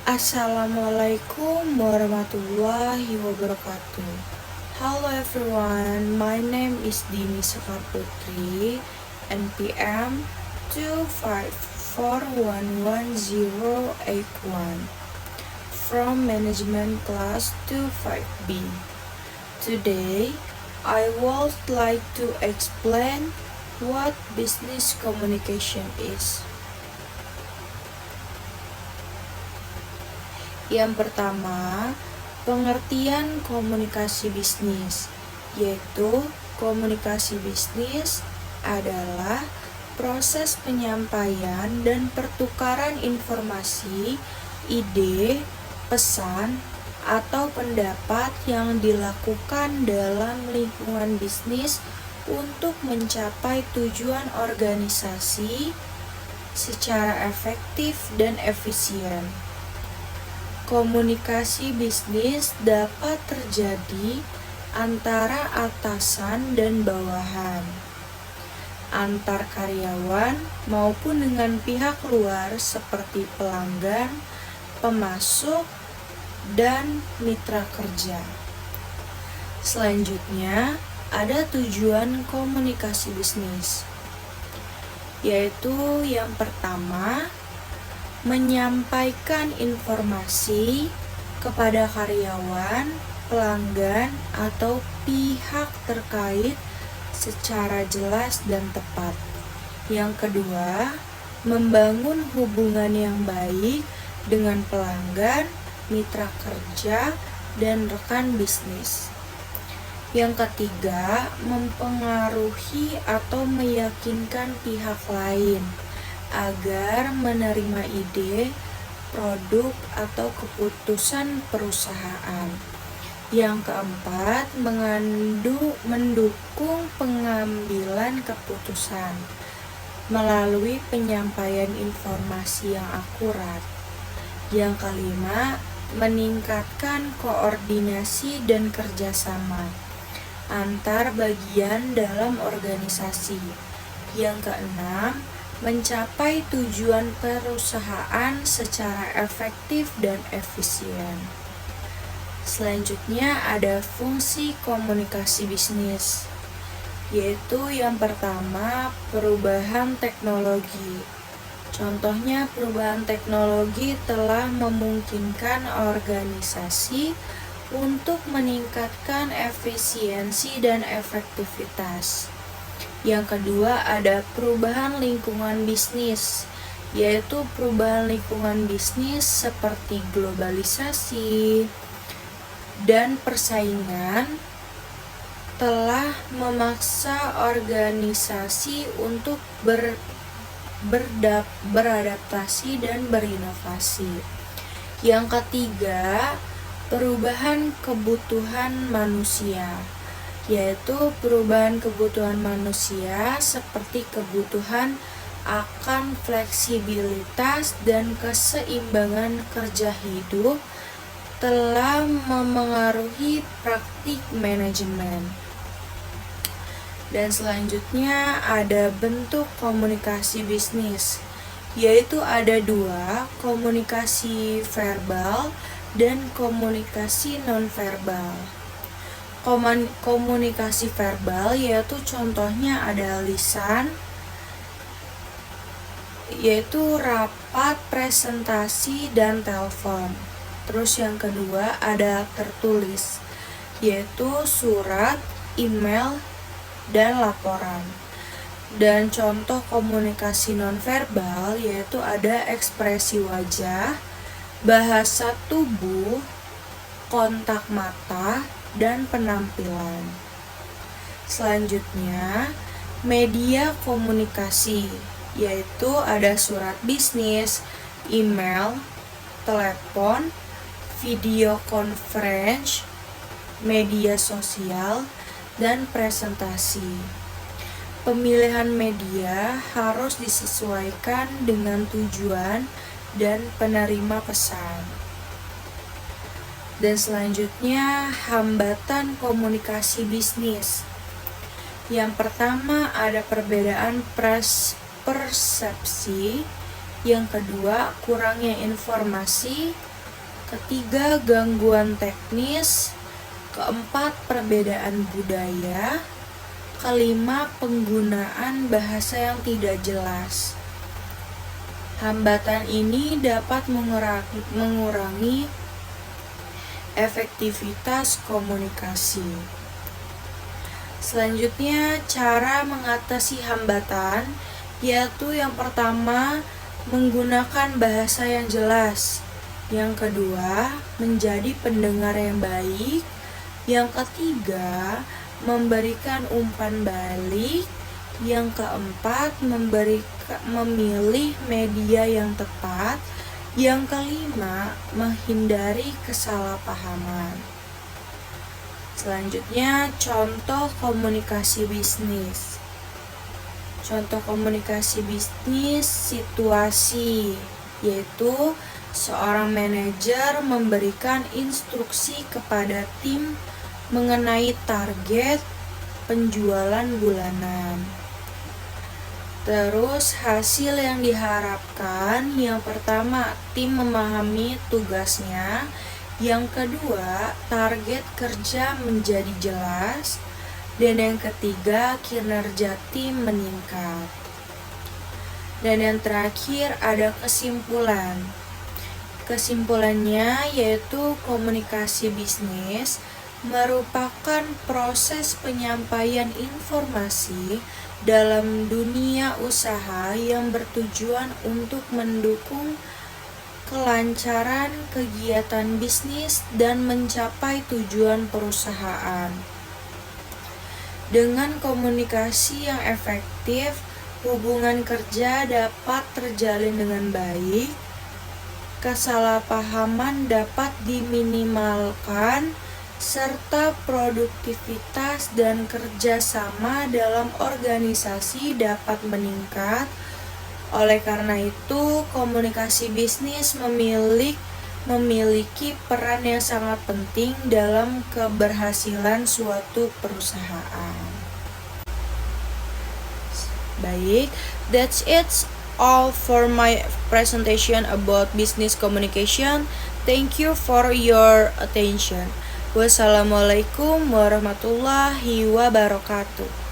Assalamualaikum warahmatullahi wabarakatuh. Hello everyone, my name is Dini Sekar Putri, NPM 254110181 from Management Class 25B. Today, I would like to explain what business communication is. Yang pertama, pengertian komunikasi bisnis, yaitu komunikasi bisnis adalah proses penyampaian dan pertukaran informasi, ide, pesan, atau pendapat yang dilakukan dalam lingkungan bisnis untuk mencapai tujuan organisasi secara efektif dan efisien. Komunikasi bisnis dapat terjadi antara atasan dan bawahan, antar karyawan maupun dengan pihak luar seperti pelanggan, pemasok, dan mitra kerja. Selanjutnya, ada tujuan komunikasi bisnis, yaitu yang pertama, menyampaikan informasi kepada karyawan, pelanggan, atau pihak terkait secara jelas dan tepat. Yang kedua, membangun hubungan yang baik dengan pelanggan, mitra kerja, dan rekan bisnis. Yang ketiga, mempengaruhi atau meyakinkan pihak lain agar menerima ide, produk, atau keputusan perusahaan. Yang keempat, mendukung pengambilan keputusan melalui penyampaian informasi yang akurat. Yang kelima, meningkatkan koordinasi dan kerjasama antar bagian dalam organisasi. Yang keenam, mencapai tujuan perusahaan secara efektif dan efisien. Selanjutnya ada fungsi komunikasi bisnis, yaitu yang pertama, perubahan teknologi. Contohnya, perubahan teknologi telah memungkinkan organisasi untuk meningkatkan efisiensi dan efektivitas. Yang kedua, ada perubahan lingkungan bisnis, yaitu perubahan lingkungan bisnis seperti globalisasi dan persaingan telah memaksa organisasi untuk beradaptasi dan berinovasi. Yang ketiga, perubahan kebutuhan manusia, yaitu perubahan kebutuhan manusia seperti kebutuhan akan fleksibilitas dan keseimbangan kerja hidup telah memengaruhi praktik manajemen. Dan selanjutnya ada bentuk komunikasi bisnis, yaitu ada dua, komunikasi verbal dan komunikasi nonverbal. Komunikasi verbal yaitu contohnya ada lisan, yaitu rapat, presentasi, dan telepon. Terus yang kedua ada tertulis, yaitu surat, email, dan laporan. Dan contoh komunikasi nonverbal yaitu ada ekspresi wajah, bahasa tubuh, kontak mata, dan penampilan. Selanjutnya, media komunikasi, yaitu ada surat bisnis, email, telepon, video conference, media sosial, dan presentasi. Pemilihan media harus disesuaikan dengan tujuan dan penerima pesan. Dan selanjutnya, hambatan komunikasi bisnis. Yang pertama ada perbedaan persepsi. Yang kedua, kurangnya informasi. ketiga gangguan teknis, keempat perbedaan budaya, kelima penggunaan bahasa yang tidak jelas. Hambatan ini dapat mengurangi efektivitas komunikasi. Selanjutnya, cara mengatasi hambatan yaitu yang pertama, menggunakan bahasa yang jelas. Yang kedua, menjadi pendengar yang baik. Yang ketiga, memberikan umpan balik. Yang keempat, memilih media yang tepat. Yang kelima, menghindari kesalahpahaman. Selanjutnya, contoh komunikasi bisnis. Contoh komunikasi bisnis situasi, yaitu seorang manajer memberikan instruksi kepada tim mengenai target penjualan bulanan. Terus hasil yang diharapkan, yang pertama tim memahami tugasnya, yang kedua target kerja menjadi jelas, dan yang ketiga kinerja tim meningkat. Dan yang terakhir ada kesimpulan. Kesimpulannya yaitu komunikasi bisnis merupakan proses penyampaian informasi dalam dunia usaha yang bertujuan untuk mendukung kelancaran kegiatan bisnis dan mencapai tujuan perusahaan. Dengan komunikasi yang efektif, hubungan kerja dapat terjalin dengan baik, kesalahpahaman dapat diminimalkan, serta produktivitas dan kerjasama dalam organisasi dapat meningkat. Oleh karena itu, komunikasi bisnis memiliki peran yang sangat penting dalam keberhasilan suatu perusahaan. Baik, that's it all for my presentation about business communication. Thank you for your attention. Wassalamualaikum warahmatullahi wabarakatuh.